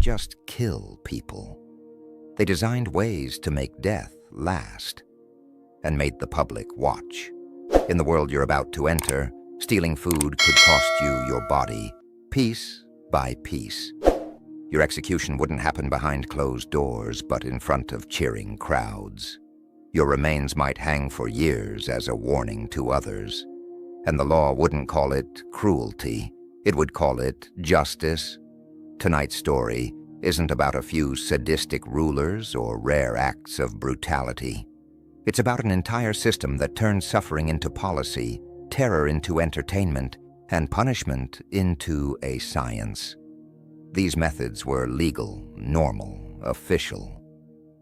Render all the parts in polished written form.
just kill people. They designed ways to make death last and made the public watch. In the world you're about to enter, stealing food could cost you your body, piece by piece. Your execution wouldn't happen behind closed doors, but in front of cheering crowds. Your remains might hang for years as a warning to others. And the law wouldn't call it cruelty, it would call it justice. Tonight's story isn't about a few sadistic rulers or rare acts of brutality. It's about an entire system that turned suffering into policy, terror into entertainment, and punishment into a science. These methods were legal, normal, official,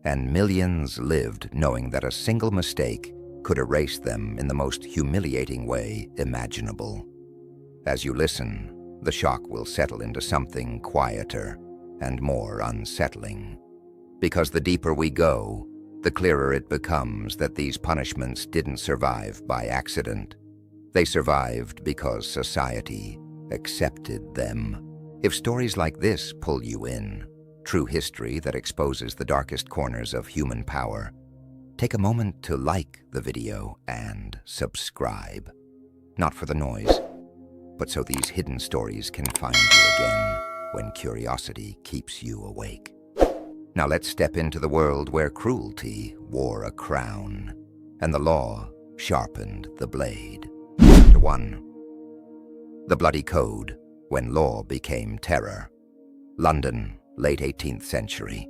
and millions lived knowing that a single mistake could erase them in the most humiliating way imaginable. As you listen, the shock will settle into something quieter and more unsettling. Because the deeper we go, the clearer it becomes that these punishments didn't survive by accident. They survived because society accepted them. If stories like this pull you in, true history that exposes the darkest corners of human power, take a moment to like the video and subscribe. Not for the noise, but so these hidden stories can find you again when curiosity keeps you awake. Now let's step into the world where cruelty wore a crown and the law sharpened the blade. Chapter 1. The Bloody Code, when law became terror. London, late 18th century.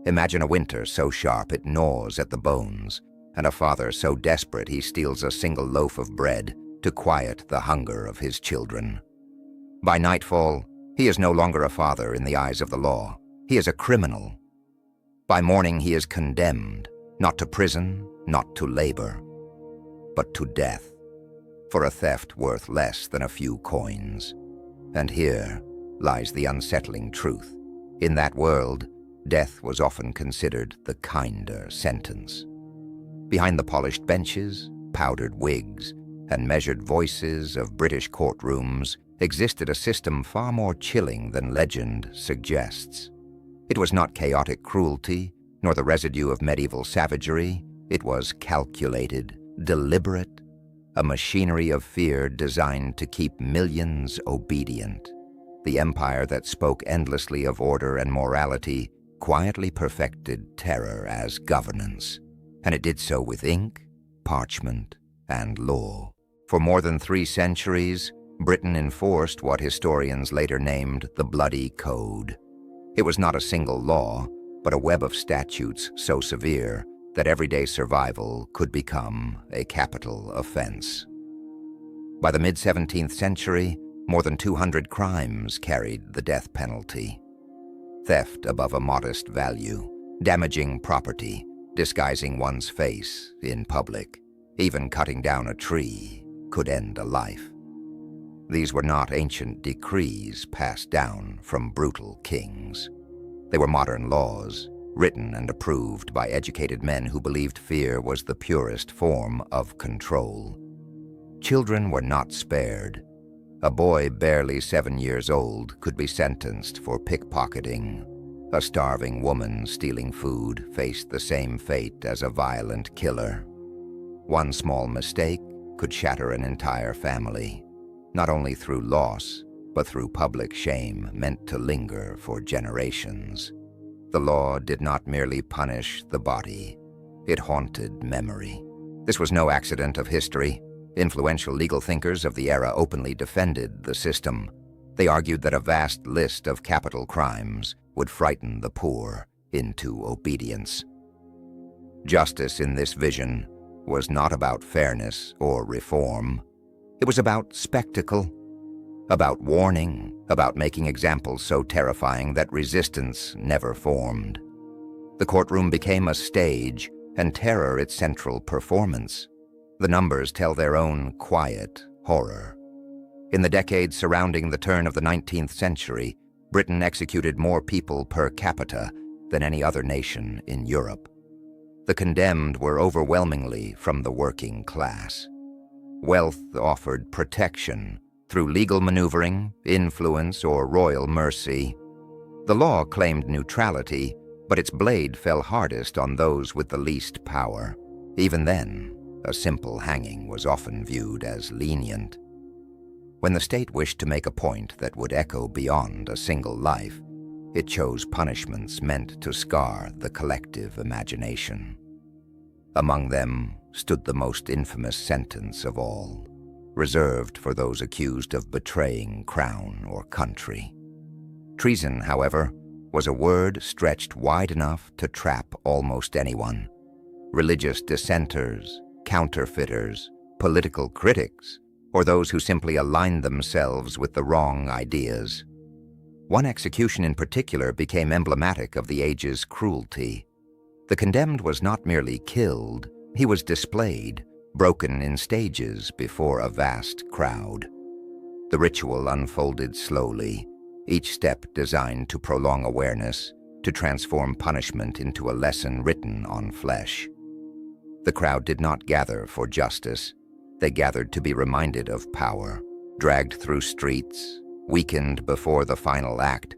Imagine a winter so sharp it gnaws at the bones, and a father so desperate he steals a single loaf of bread to quiet the hunger of his children. By nightfall, he is no longer a father in the eyes of the law. He is a criminal. By morning he is condemned, not to prison, not to labor, but to death, for a theft worth less than a few coins. And here lies the unsettling truth. In that world, death was often considered the kinder sentence. Behind the polished benches, powdered wigs, and measured voices of British courtrooms existed a system far more chilling than legend suggests. It was not chaotic cruelty, nor the residue of medieval savagery. It was calculated, deliberate, a machinery of fear designed to keep millions obedient. The empire that spoke endlessly of order and morality quietly perfected terror as governance, and it did so with ink, parchment, and law. For more than 3 centuries, Britain enforced what historians later named the Bloody Code. It was not a single law, but a web of statutes so severe that everyday survival could become a capital offense. By the mid-17th century, more than 200 crimes carried the death penalty. Theft above a modest value, damaging property, disguising one's face in public, even cutting down a tree could end a life. These were not ancient decrees passed down from brutal kings. They were modern laws, written and approved by educated men who believed fear was the purest form of control. Children were not spared. A boy barely 7 years old could be sentenced for pickpocketing. A starving woman stealing food faced the same fate as a violent killer. One small mistake could shatter an entire family, not only through loss, but through public shame meant to linger for generations. The law did not merely punish the body, it haunted memory. This was no accident of history. Influential legal thinkers of the era openly defended the system. They argued that a vast list of capital crimes would frighten the poor into obedience. Justice in this vision was not about fairness or reform. It was about spectacle, about warning, about making examples so terrifying that resistance never formed. The courtroom became a stage, and terror its central performance. The numbers tell their own quiet horror. In the decades surrounding the turn of the 19th century, Britain executed more people per capita than any other nation in Europe. The condemned were overwhelmingly from the working class. Wealth offered protection through legal maneuvering, influence, or royal mercy. The law claimed neutrality, but its blade fell hardest on those with the least power. Even then, a simple hanging was often viewed as lenient. When the state wished to make a point that would echo beyond a single life, it chose punishments meant to scar the collective imagination. Among them stood the most infamous sentence of all, reserved for those accused of betraying crown or country. Treason, however, was a word stretched wide enough to trap almost anyone. Religious dissenters, counterfeiters, political critics, or those who simply aligned themselves with the wrong ideas. One execution in particular became emblematic of the age's cruelty. The condemned was not merely killed, he was displayed, broken in stages before a vast crowd. The ritual unfolded slowly, each step designed to prolong awareness, to transform punishment into a lesson written on flesh. The crowd did not gather for justice. They gathered to be reminded of power. Dragged through streets, weakened before the final act,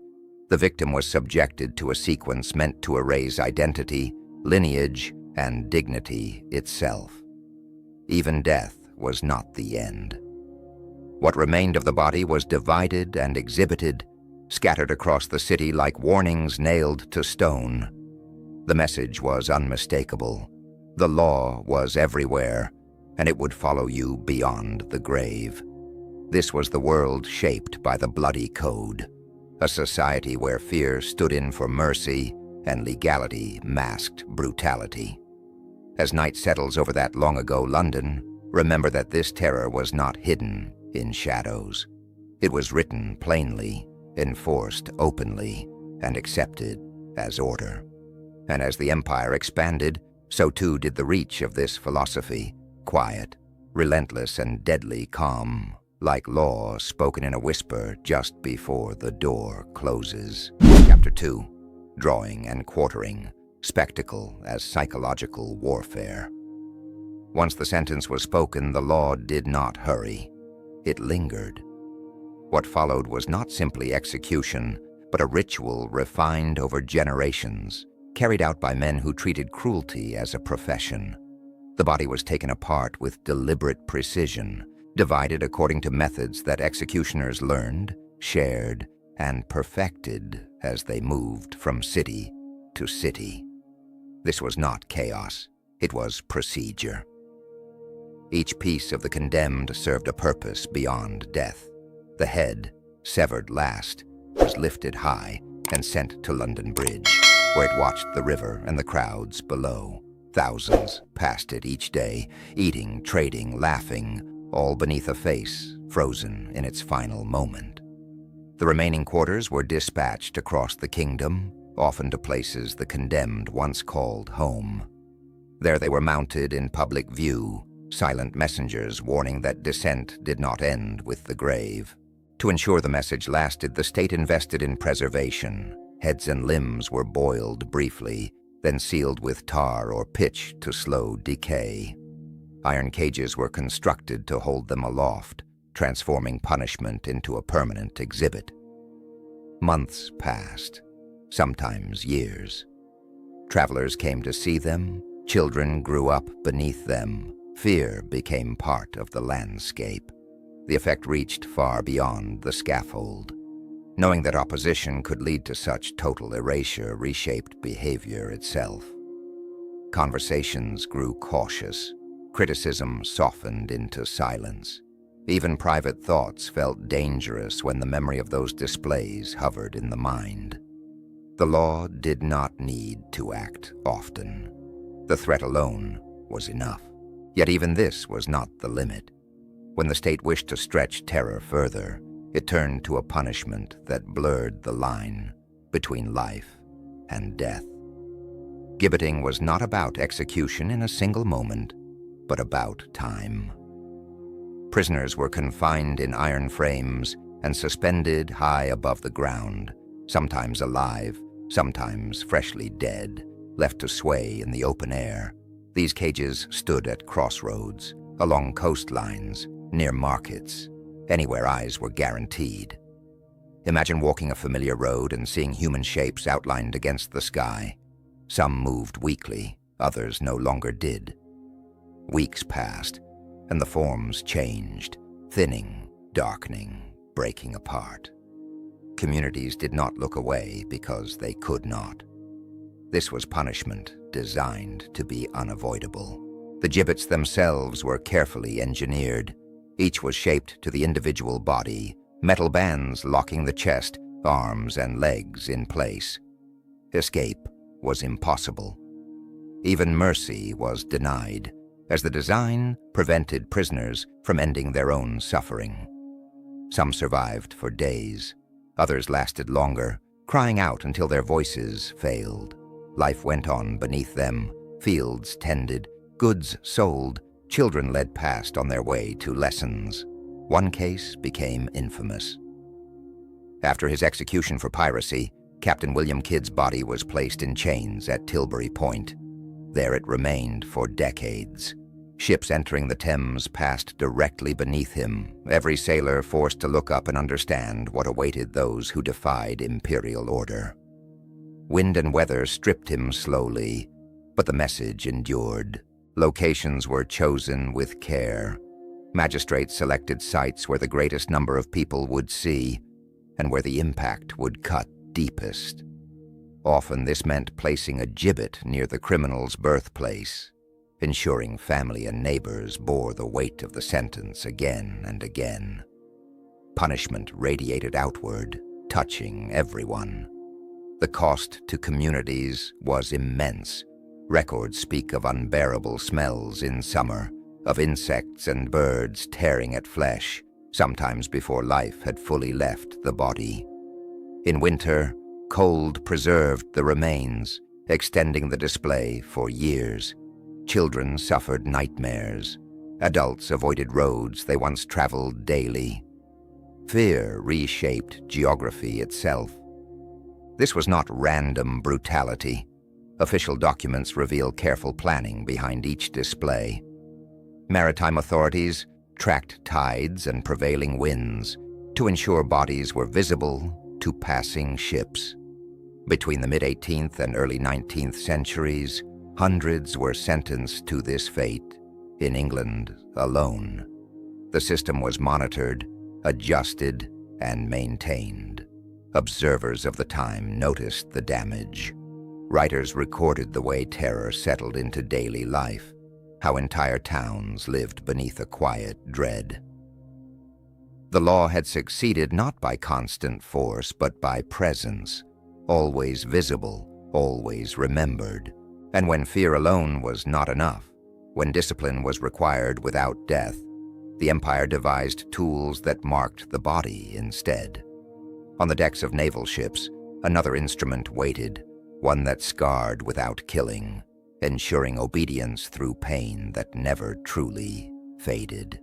the victim was subjected to a sequence meant to erase identity, lineage, and dignity itself. Even death was not the end. What remained of the body was divided and exhibited, scattered across the city like warnings nailed to stone. The message was unmistakable. The law was everywhere, and it would follow you beyond the grave. This was the world shaped by the bloody code, a society where fear stood in for mercy and legality masked brutality. As night settles over that long-ago London, remember that this terror was not hidden in shadows. It was written plainly, enforced openly, and accepted as order. And as the empire expanded, so too did the reach of this philosophy, quiet, relentless, and deadly calm, like law spoken in a whisper just before the door closes. Chapter 2. Drawing and Quartering, Spectacle as Psychological Warfare. Once the sentence was spoken, the law did not hurry. It lingered. What followed was not simply execution, but a ritual refined over generations, carried out by men who treated cruelty as a profession. The body was taken apart with deliberate precision, divided according to methods that executioners learned, shared, and perfected as they moved from city to city. This was not chaos, it was procedure. Each piece of the condemned served a purpose beyond death. The head, severed last, was lifted high and sent to London Bridge, where it watched the river and the crowds below. Thousands passed it each day, eating, trading, laughing, all beneath a face frozen in its final moment. The remaining quarters were dispatched across the kingdom, often to places the condemned once called home. There they were mounted in public view, silent messengers warning that dissent did not end with the grave. To ensure the message lasted, the state invested in preservation. Heads and limbs were boiled briefly, then sealed with tar or pitch to slow decay. Iron cages were constructed to hold them aloft, transforming punishment into a permanent exhibit. Months passed, sometimes years. Travelers came to see them, children grew up beneath them, fear became part of the landscape. The effect reached far beyond the scaffold. Knowing that opposition could lead to such total erasure reshaped behavior itself. Conversations grew cautious. Criticism softened into silence. Even private thoughts felt dangerous when the memory of those displays hovered in the mind. The law did not need to act often. The threat alone was enough. Yet even this was not the limit. When the state wished to stretch terror further, it turned to a punishment that blurred the line between life and death. Gibbeting was not about execution in a single moment, but about time. Prisoners were confined in iron frames and suspended high above the ground, sometimes alive, sometimes freshly dead, left to sway in the open air. These cages stood at crossroads, along coastlines, near markets, anywhere eyes were guaranteed. Imagine walking a familiar road and seeing human shapes outlined against the sky. Some moved weakly, others no longer did. Weeks passed, and the forms changed, thinning, darkening, breaking apart. Communities did not look away because they could not. This was punishment designed to be unavoidable. The gibbets themselves were carefully engineered. Each was shaped to the individual body, metal bands locking the chest, arms, and legs in place. Escape was impossible. Even mercy was denied, as the design prevented prisoners from ending their own suffering. Some survived for days. Others lasted longer, crying out until their voices failed. Life went on beneath them, fields tended, goods sold, children led past on their way to lessons. One case became infamous. After his execution for piracy, Captain William Kidd's body was placed in chains at Tilbury Point. There it remained for decades. Ships entering the Thames passed directly beneath him, every sailor forced to look up and understand what awaited those who defied imperial order. Wind and weather stripped him slowly, but the message endured. Locations were chosen with care. Magistrates selected sites where the greatest number of people would see, and where the impact would cut deepest. Often this meant placing a gibbet near the criminal's birthplace, ensuring family and neighbors bore the weight of the sentence again and again. Punishment radiated outward, touching everyone. The cost to communities was immense. Records speak of unbearable smells in summer, of insects and birds tearing at flesh, sometimes before life had fully left the body. In winter, cold preserved the remains, extending the display for years. Children suffered nightmares. Adults avoided roads they once traveled daily. Fear reshaped geography itself. This was not random brutality. Official documents reveal careful planning behind each display. Maritime authorities tracked tides and prevailing winds to ensure bodies were visible to passing ships. Between the mid-18th and early 19th centuries, hundreds were sentenced to this fate, in England alone. The system was monitored, adjusted, and maintained. Observers of the time noticed the damage. Writers recorded the way terror settled into daily life, how entire towns lived beneath a quiet dread. The law had succeeded not by constant force, but by presence, always visible, always remembered. And when fear alone was not enough, when discipline was required without death, the empire devised tools that marked the body instead. On the decks of naval ships, another instrument waited, one that scarred without killing, ensuring obedience through pain that never truly faded.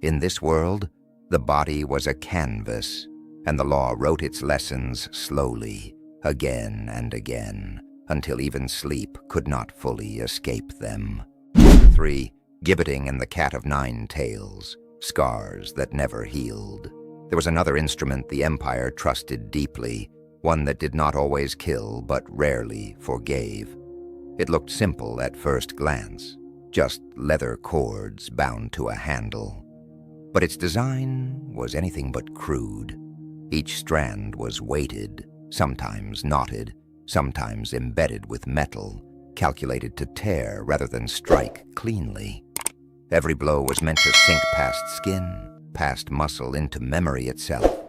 In this world, the body was a canvas, and the law wrote its lessons slowly, again and again, until even sleep could not fully escape them. 3. Gibbeting and the cat of nine tails, scars that never healed. There was another instrument the empire trusted deeply, one that did not always kill but rarely forgave. It looked simple at first glance, just leather cords bound to a handle. But its design was anything but crude. Each strand was weighted, sometimes knotted, sometimes embedded with metal, calculated to tear rather than strike cleanly. Every blow was meant to sink past skin, past muscle, into memory itself.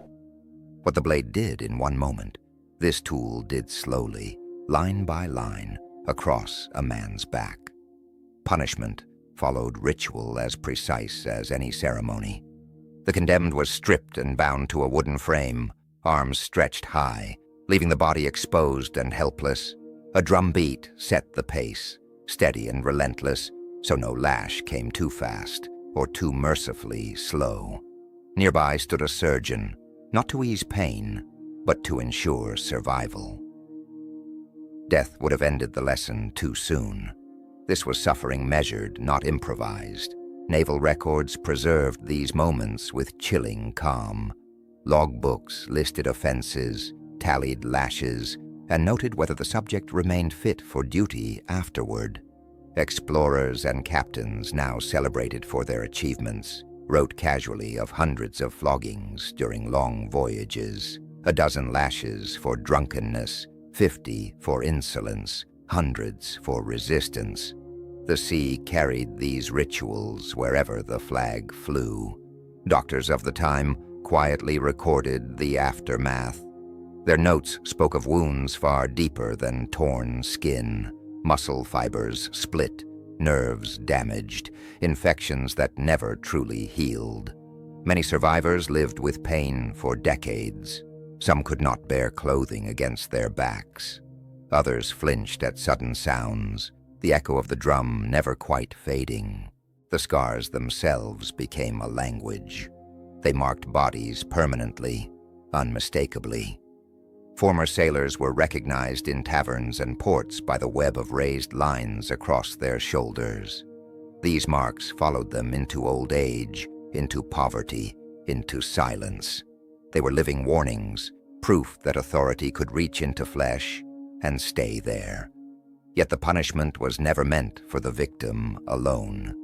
What the blade did in one moment, this tool did slowly, line by line, across a man's back. Punishment followed ritual as precise as any ceremony. The condemned was stripped and bound to a wooden frame, arms stretched high, leaving the body exposed and helpless. A drum beat set the pace, steady and relentless, so no lash came too fast or too mercifully slow. Nearby stood a surgeon, not to ease pain, but to ensure survival. Death would have ended the lesson too soon. This was suffering measured, not improvised. Naval records preserved these moments with chilling calm. Logbooks listed offenses, tallied lashes, and noted whether the subject remained fit for duty afterward. Explorers and captains, now celebrated for their achievements, wrote casually of hundreds of floggings during long voyages, a dozen lashes for drunkenness, 50 for insolence, hundreds for resistance. The sea carried these rituals wherever the flag flew. Doctors of the time quietly recorded the aftermath. Their notes spoke of wounds far deeper than torn skin, muscle fibers split, nerves damaged, infections that never truly healed. Many survivors lived with pain for decades. Some could not bear clothing against their backs. Others flinched at sudden sounds, the echo of the drum never quite fading. The scars themselves became a language. They marked bodies permanently, unmistakably. Former sailors were recognized in taverns and ports by the web of raised lines across their shoulders. These marks followed them into old age, into poverty, into silence. They were living warnings, proof that authority could reach into flesh and stay there. Yet the punishment was never meant for the victim alone.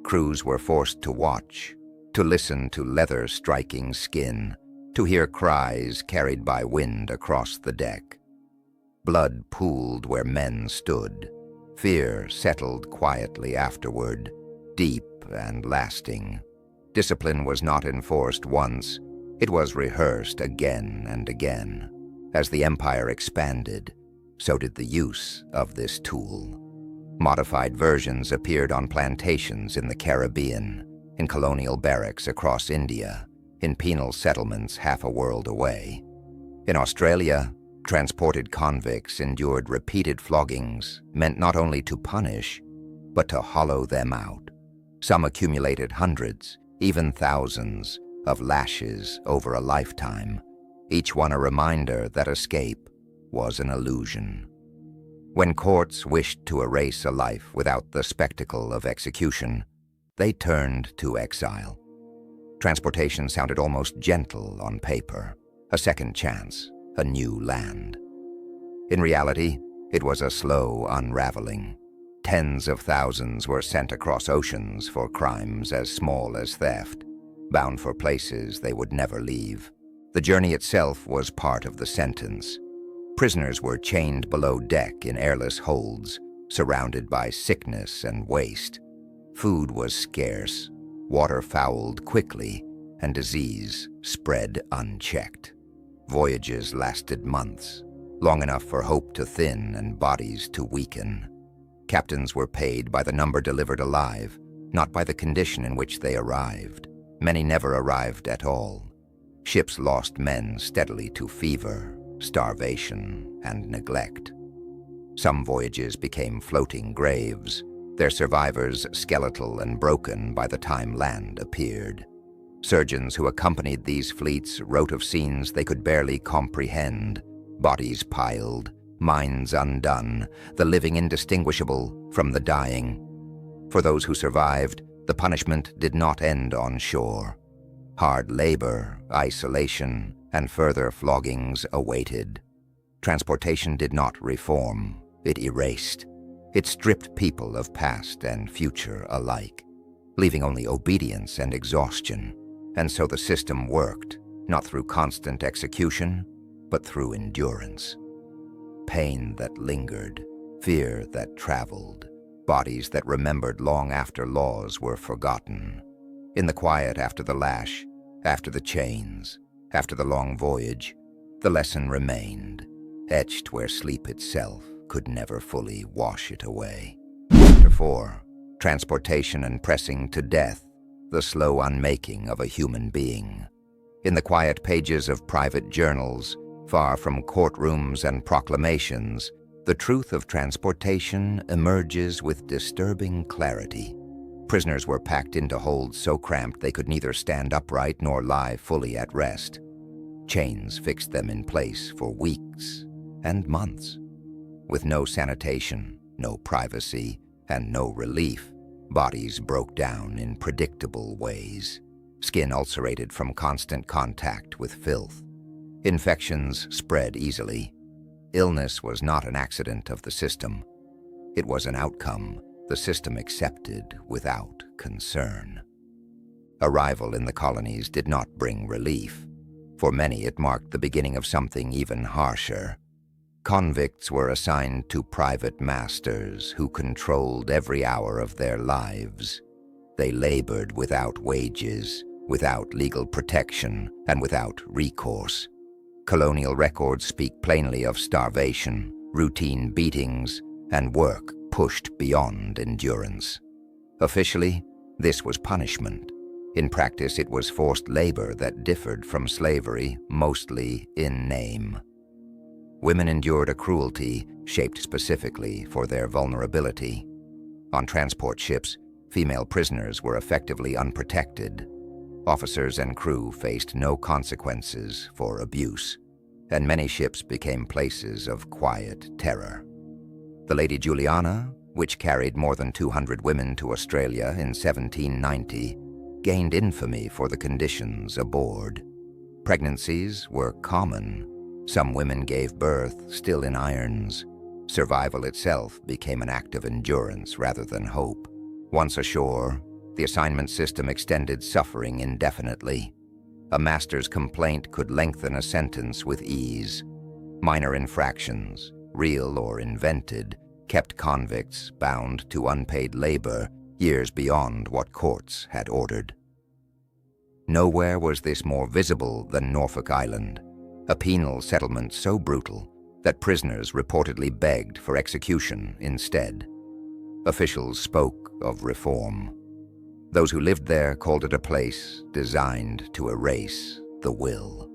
Crews were forced to watch, to listen to leather striking skin, to hear cries carried by wind across the deck. Blood pooled where men stood. Fear settled quietly afterward, deep and lasting. Discipline was not enforced once, it was rehearsed again and again. As the empire expanded, so did the use of this tool. Modified versions appeared on plantations in the Caribbean, in colonial barracks across India, in penal settlements half a world away. In Australia, transported convicts endured repeated floggings meant not only to punish, but to hollow them out. Some accumulated hundreds, even thousands, of lashes over a lifetime, each one a reminder that escape was an illusion. When courts wished to erase a life without the spectacle of execution, they turned to exile. Transportation sounded almost gentle on paper, a second chance, a new land. In reality, it was a slow unraveling. Tens of thousands were sent across oceans for crimes as small as theft, bound for places they would never leave. The journey itself was part of the sentence. Prisoners were chained below deck in airless holds, surrounded by sickness and waste. Food was scarce, water fouled quickly, and disease spread unchecked. Voyages lasted months, long enough for hope to thin and bodies to weaken. Captains were paid by the number delivered alive, not by the condition in which they arrived. Many never arrived at all. Ships lost men steadily to fever, starvation, and neglect. Some voyages became floating graves, their survivors skeletal and broken by the time land appeared. Surgeons who accompanied these fleets wrote of scenes they could barely comprehend, bodies piled, minds undone, the living indistinguishable from the dying. For those who survived, the punishment did not end on shore. Hard labor, isolation, and further floggings awaited. Transportation did not reform, it erased. It stripped people of past and future alike, leaving only obedience and exhaustion. And so the system worked, not through constant execution, but through endurance. Pain that lingered, fear that traveled, bodies that remembered long after laws were forgotten. In the quiet after the lash, after the chains, after the long voyage, the lesson remained, etched where sleep itself could never fully wash it away. Chapter 4. Transportation and pressing to death, the slow unmaking of a human being. In the quiet pages of private journals, far from courtrooms and proclamations, the truth of transportation emerges with disturbing clarity. Prisoners were packed into holds so cramped they could neither stand upright nor lie fully at rest. Chains fixed them in place for weeks and months. With no sanitation, no privacy, and no relief, bodies broke down in predictable ways. skin ulcerated from constant contact with filth. Infections spread easily. Illness was not an accident of the system. It was an outcome the system accepted without concern. Arrival in the colonies did not bring relief. For many, it marked the beginning of something even harsher. Convicts were assigned to private masters who controlled every hour of their lives. They labored without wages, without legal protection, and without recourse. Colonial records speak plainly of starvation, routine beatings, and work pushed beyond endurance. Officially, this was punishment. In practice, it was forced labor that differed from slavery, mostly in name. Women endured a cruelty shaped specifically for their vulnerability. On transport ships, female prisoners were effectively unprotected. Officers and crew faced no consequences for abuse, and many ships became places of quiet terror. The Lady Juliana, which carried more than 200 women to Australia in 1790, gained infamy for the conditions aboard. Pregnancies were common. Some women gave birth still in irons. Survival itself became an act of endurance rather than hope. Once ashore, the assignment system extended suffering indefinitely. A master's complaint could lengthen a sentence with ease. Minor infractions, real or invented, kept convicts bound to unpaid labor years beyond what courts had ordered. Nowhere was this more visible than Norfolk Island, a penal settlement so brutal that prisoners reportedly begged for execution instead. Officials spoke of reform. Those who lived there called it a place designed to erase the will.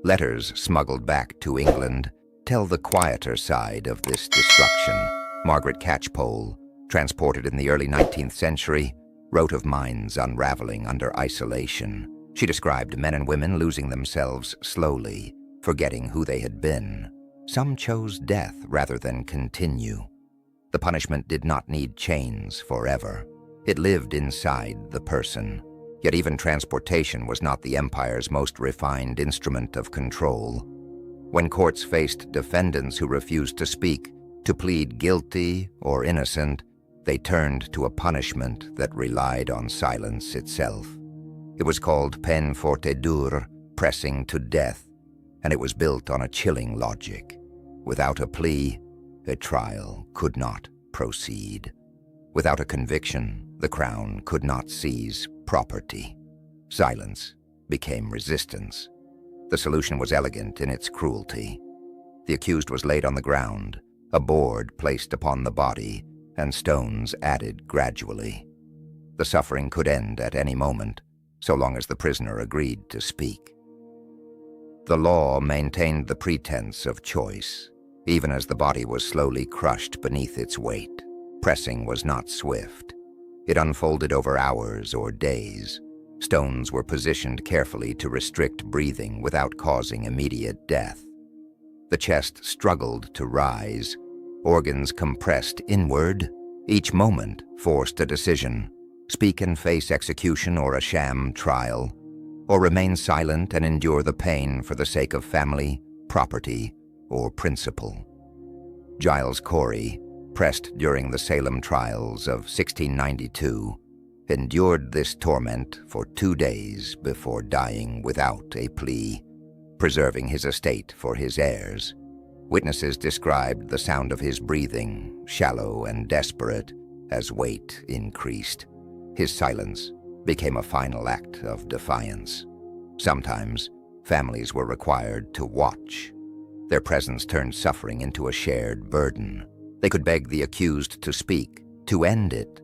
Letters smuggled back to England tell the quieter side of this destruction. Margaret Catchpole, transported in the early 19th century, wrote of minds unraveling under isolation. She described men and women losing themselves slowly, forgetting who they had been. Some chose death rather than continue. The punishment did not need chains forever. It lived inside the person. Yet even transportation was not the empire's most refined instrument of control. When courts faced defendants who refused to speak, to plead guilty or innocent, they turned to a punishment that relied on silence itself. It was called peine forte dure, pressing to death, and it was built on a chilling logic. Without a plea, a trial could not proceed. Without a conviction, the crown could not seize property. Silence became resistance. The solution was elegant in its cruelty. The accused was laid on the ground, a board placed upon the body, and stones added gradually. The suffering could end at any moment, so long as the prisoner agreed to speak. The law maintained the pretense of choice, even as the body was slowly crushed beneath its weight. Pressing was not swift. It unfolded over hours or days. Stones were positioned carefully to restrict breathing without causing immediate death. The chest struggled to rise, organs compressed inward. Each moment forced a decision: speak and face execution or a sham trial, or remain silent and endure the pain for the sake of family, property, or principle. Giles Corey, pressed during the Salem trials of 1692, endured this torment for 2 days before dying without a plea, preserving his estate for his heirs. Witnesses described the sound of his breathing, shallow and desperate, as weight increased. His silence became a final act of defiance. Sometimes, families were required to watch. Their presence turned suffering into a shared burden. They could beg the accused to speak, to end it,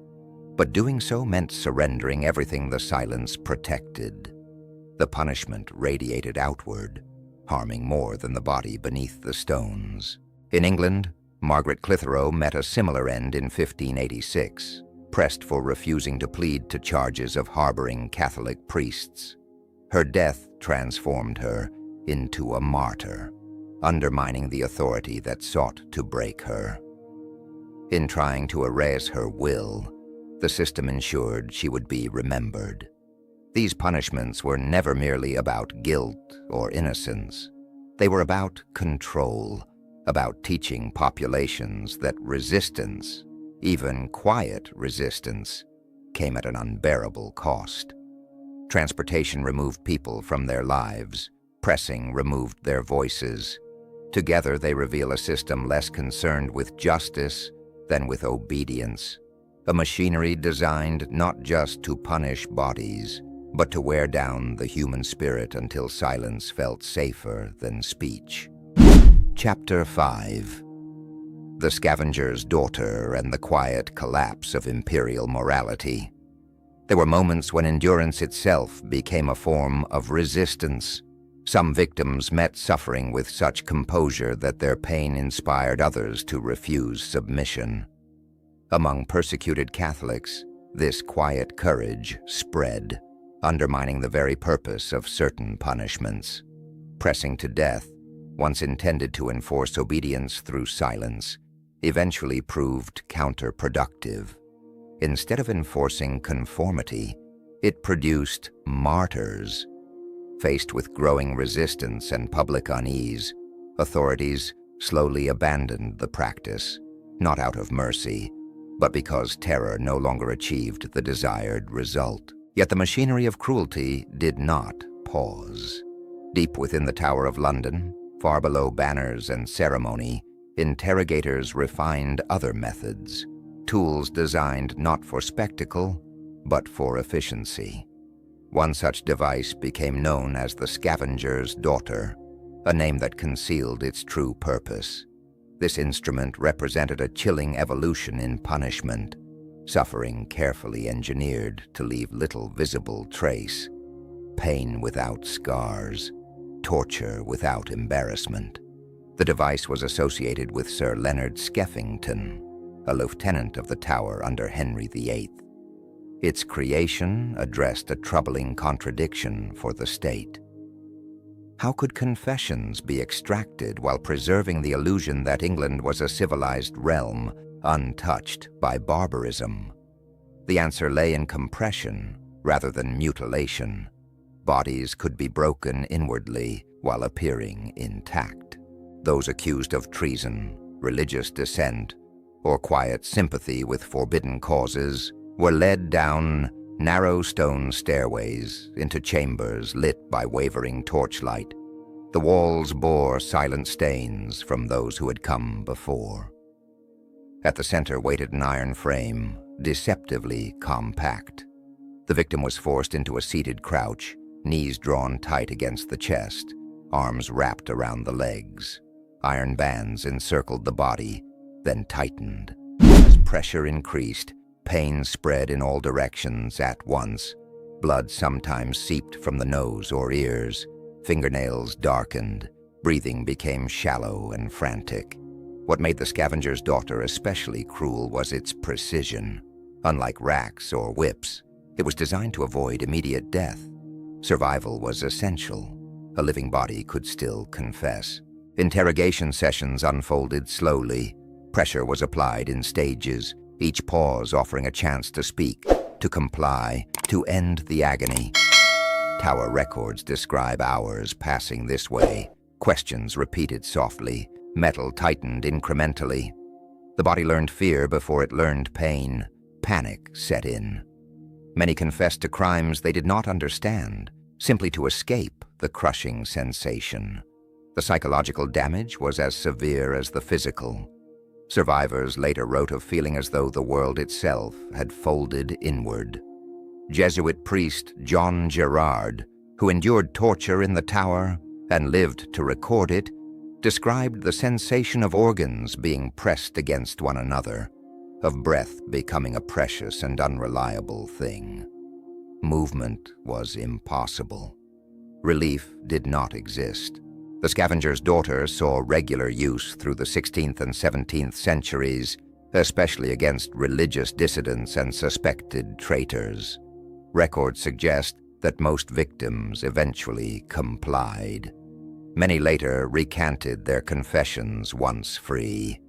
but doing so meant surrendering everything the silence protected. The punishment radiated outward, harming more than the body beneath the stones. In England, Margaret Clitheroe met a similar end in 1586, pressed for refusing to plead to charges of harboring Catholic priests. Her death transformed her into a martyr, undermining the authority that sought to break her. In trying to erase her will, the system ensured she would be remembered. These punishments were never merely about guilt or innocence. They were about control, about teaching populations that resistance, even quiet resistance, came at an unbearable cost. Transportation removed people from their lives. Pressing removed their voices. Together they reveal a system less concerned with justice than with obedience. A machinery designed not just to punish bodies, but to wear down the human spirit until silence felt safer than speech. Chapter 5. The Scavenger's Daughter and the Quiet Collapse of Imperial Morality. There were moments when endurance itself became a form of resistance. Some victims met suffering with such composure that their pain inspired others to refuse submission. Among persecuted Catholics, this quiet courage spread, undermining the very purpose of certain punishments. Pressing to death, once intended to enforce obedience through silence, eventually proved counterproductive. Instead of enforcing conformity, it produced martyrs. Faced with growing resistance and public unease, authorities slowly abandoned the practice, not out of mercy, but because terror no longer achieved the desired result. Yet the machinery of cruelty did not pause. Deep within the Tower of London, far below banners and ceremony, interrogators refined other methods, tools designed not for spectacle, but for efficiency. One such device became known as the Scavenger's Daughter, a name that concealed its true purpose. This instrument represented a chilling evolution in punishment, suffering carefully engineered to leave little visible trace, pain without scars, torture without embarrassment. The device was associated with Sir Leonard Skeffington, a lieutenant of the Tower under Henry VIII. Its creation addressed a troubling contradiction for the state. How could confessions be extracted while preserving the illusion that England was a civilized realm untouched by barbarism? The answer lay in compression rather than mutilation. Bodies could be broken inwardly while appearing intact. Those accused of treason, religious dissent, or quiet sympathy with forbidden causes were led down narrow stone stairways into chambers lit by wavering torchlight. The walls bore silent stains from those who had come before. At the center waited an iron frame, deceptively compact. The victim was forced into a seated crouch, knees drawn tight against the chest, arms wrapped around the legs. Iron bands encircled the body, then tightened. As pressure increased, pain spread in all directions at once. Blood sometimes seeped from the nose or ears. Fingernails darkened. Breathing became shallow and frantic. What made the Scavenger's Daughter especially cruel was its precision. Unlike racks or whips, it was designed to avoid immediate death. Survival was essential. A living body could still confess. Interrogation sessions unfolded slowly. Pressure was applied in stages, each pause offering a chance to speak, to comply, to end the agony. Tower records describe hours passing this way, questions repeated softly, metal tightened incrementally. The body learned fear before it learned pain. Panic set in. Many confessed to crimes they did not understand, simply to escape the crushing sensation. The psychological damage was as severe as the physical. Survivors later wrote of feeling as though the world itself had folded inward. Jesuit priest John Gerard, who endured torture in the Tower and lived to record it, described the sensation of organs being pressed against one another, of breath becoming a precious and unreliable thing. Movement was impossible. Relief did not exist. The Scavenger's Daughter saw regular use through the 16th and 17th centuries, especially against religious dissidents and suspected traitors. Records suggest that most victims eventually complied. Many later recanted their confessions once free,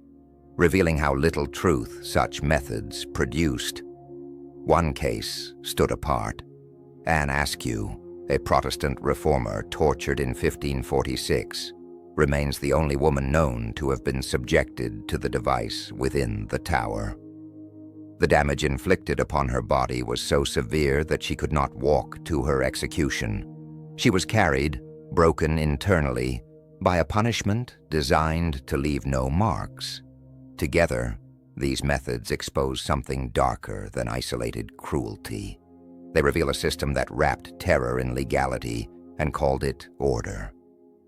revealing how little truth such methods produced. One case stood apart. Anne Askew, a Protestant reformer tortured in 1546, remains the only woman known to have been subjected to the device within the tower. The damage inflicted upon her body was so severe that she could not walk to her execution. She was carried, broken internally, by a punishment designed to leave no marks. Together, these methods expose something darker than isolated cruelty. They reveal a system that wrapped terror in legality and called it order.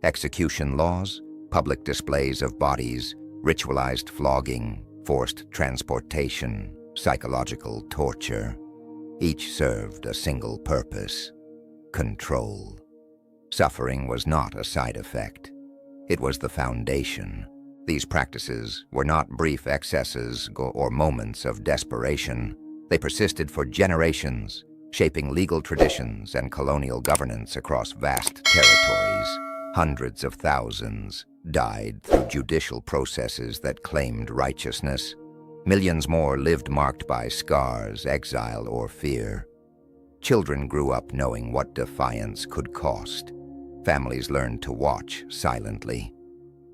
Execution laws, public displays of bodies, ritualized flogging, forced transportation, psychological torture. Each served a single purpose: control. Suffering was not a side effect. It was the foundation. These practices were not brief excesses or moments of desperation. They persisted for generations, shaping legal traditions and colonial governance across vast territories. Hundreds of thousands died through judicial processes that claimed righteousness. Millions more lived marked by scars, exile, or fear. Children grew up knowing what defiance could cost. Families learned to watch silently.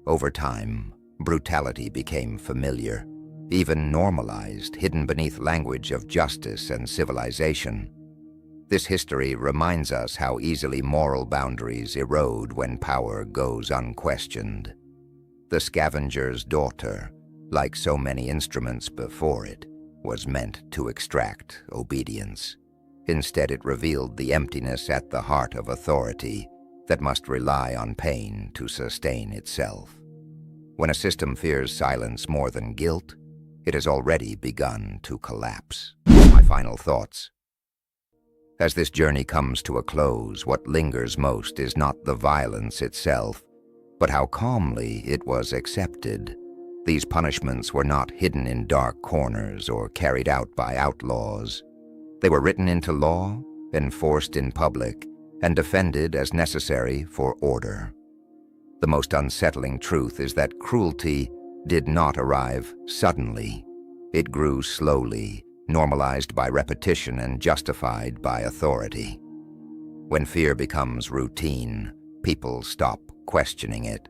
Over time, brutality became familiar, even normalized, hidden beneath language of justice and civilization. This history reminds us how easily moral boundaries erode when power goes unquestioned. The scavenger's daughter, like so many instruments before it, was meant to extract obedience. Instead, it revealed the emptiness at the heart of authority that must rely on pain to sustain itself. When a system fears silence more than guilt, it has already begun to collapse. My final thoughts. As this journey comes to a close, what lingers most is not the violence itself, but how calmly it was accepted. These punishments were not hidden in dark corners or carried out by outlaws. They were written into law, enforced in public, and defended as necessary for order. The most unsettling truth is that cruelty did not arrive suddenly. It grew slowly, normalized by repetition and justified by authority. When fear becomes routine, people stop questioning it.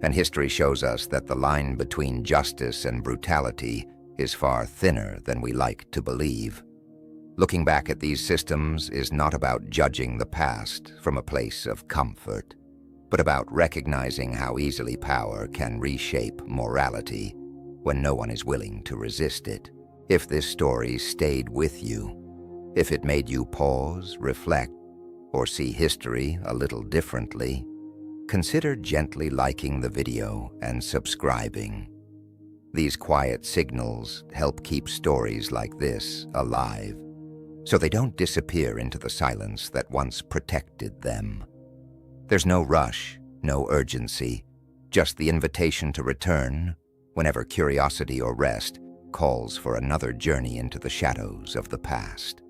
And history shows us that the line between justice and brutality is far thinner than we like to believe. Looking back at these systems is not about judging the past from a place of comfort, but about recognizing how easily power can reshape morality when no one is willing to resist it. If this story stayed with you, if it made you pause, reflect, or see history a little differently, consider gently liking the video and subscribing. These quiet signals help keep stories like this alive, so they don't disappear into the silence that once protected them. There's no rush, no urgency, just the invitation to return whenever curiosity or rest calls for another journey into the shadows of the past.